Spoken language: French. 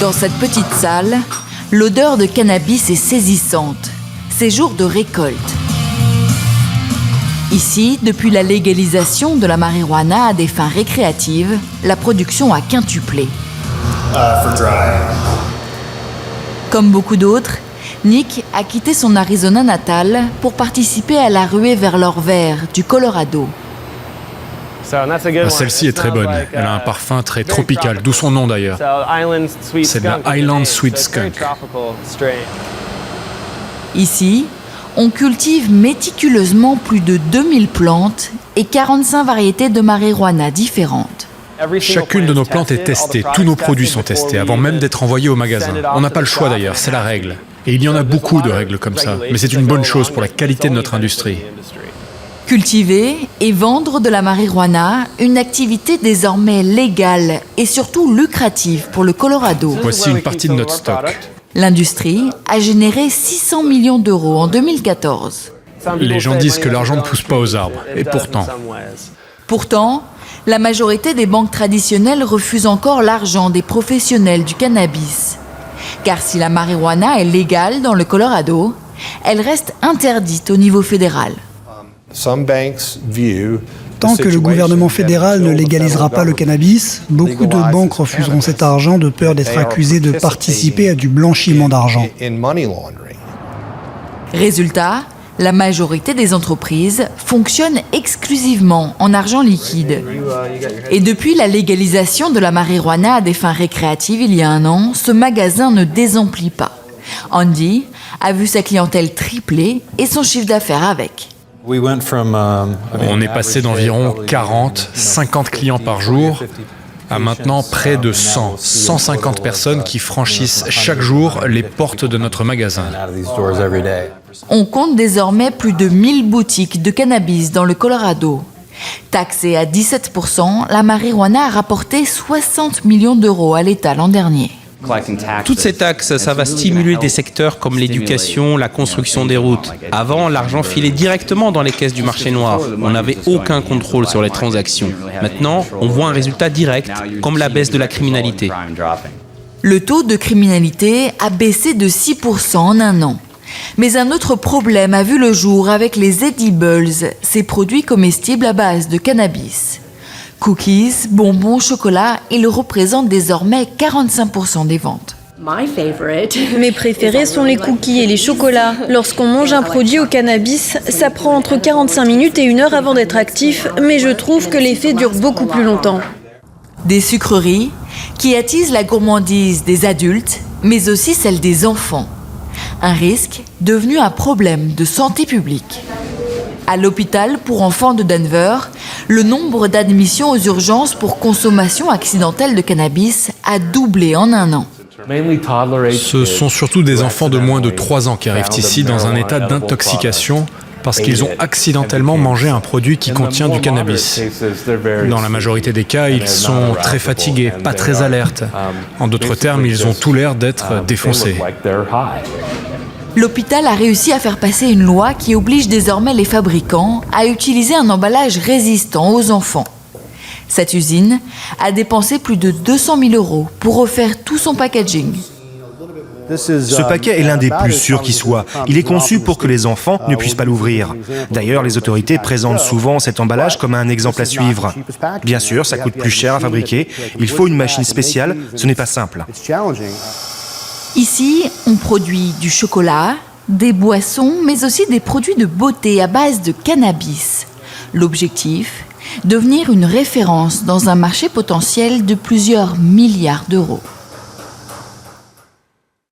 Dans cette petite salle, l'odeur de cannabis est saisissante. C'est jour de récolte. Ici, depuis la légalisation de la marijuana à des fins récréatives, la production a quintuplé. Comme beaucoup d'autres, Nick a quitté son Arizona natal pour participer à la ruée vers l'or vert du Colorado. Celle-ci est très bonne. Elle a un parfum très tropical, d'où son nom d'ailleurs. C'est de la Highland Sweet Skunk. Ici, on cultive méticuleusement plus de 2000 plantes et 45 variétés de marijuana différentes. Chacune de nos plantes est testée, tous nos produits sont testés avant même d'être envoyés au magasin. On n'a pas le choix d'ailleurs, c'est la règle. Et il y en a beaucoup de règles comme ça, mais c'est une bonne chose pour la qualité de notre industrie. Cultiver et vendre de la marijuana, une activité désormais légale et surtout lucrative pour le Colorado. Voici une partie de notre stock. L'industrie a généré 600 millions d'euros en 2014. Les gens disent que l'argent ne pousse pas aux arbres, et pourtant. Pourtant, la majorité des banques traditionnelles refusent encore l'argent des professionnels du cannabis. Car si la marijuana est légale dans le Colorado, elle reste interdite au niveau fédéral. Tant que le gouvernement fédéral ne légalisera pas le cannabis, beaucoup de banques refuseront cet argent de peur d'être accusées de participer à du blanchiment d'argent. Résultat, la majorité des entreprises fonctionnent exclusivement en argent liquide. Et depuis la légalisation de la marijuana à des fins récréatives il y a 1 an, ce magasin ne désemplit pas. Andy a vu sa clientèle tripler et son chiffre d'affaires avec. On est passé d'environ 40, 50 clients par jour à maintenant près de 100, 150 personnes qui franchissent chaque jour les portes de notre magasin. On compte désormais plus de 1000 boutiques de cannabis dans le Colorado. Taxée à 17%, la marijuana a rapporté 60 millions d'euros à l'État l'an dernier. Toutes ces taxes, ça va stimuler des secteurs comme l'éducation, la construction des routes. Avant, l'argent filait directement dans les caisses du marché noir. On n'avait aucun contrôle sur les transactions. Maintenant, on voit un résultat direct, comme la baisse de la criminalité. Le taux de criminalité a baissé de 6% en 1 an. Mais un autre problème a vu le jour avec les edibles, ces produits comestibles à base de cannabis. Cookies, bonbons, chocolat, ils représentent désormais 45% des ventes. Mes préférés sont les cookies et les chocolats. Lorsqu'on mange un produit au cannabis, ça prend entre 45 minutes et 1 heure avant d'être actif, mais je trouve que l'effet dure beaucoup plus longtemps. Des sucreries qui attisent la gourmandise des adultes, mais aussi celle des enfants. Un risque devenu un problème de santé publique. À l'hôpital pour enfants de Denver, le nombre d'admissions aux urgences pour consommation accidentelle de cannabis a doublé en 1 an. Ce sont surtout des enfants de moins de 3 ans qui arrivent ici dans un état d'intoxication parce qu'ils ont accidentellement mangé un produit qui contient du cannabis. Dans la majorité des cas, ils sont très fatigués, pas très alertes. En d'autres termes, ils ont tout l'air d'être défoncés. L'hôpital a réussi à faire passer une loi qui oblige désormais les fabricants à utiliser un emballage résistant aux enfants. Cette usine a dépensé plus de 200 000 € pour refaire tout son packaging. Ce paquet est l'un des plus sûrs qui soit. Il est conçu pour que les enfants ne puissent pas l'ouvrir. D'ailleurs, les autorités présentent souvent cet emballage comme un exemple à suivre. Bien sûr, ça coûte plus cher à fabriquer. Il faut une machine spéciale. Ce n'est pas simple. Ici, on produit du chocolat, des boissons, mais aussi des produits de beauté à base de cannabis. L'objectif, devenir une référence dans un marché potentiel de plusieurs milliards d'euros.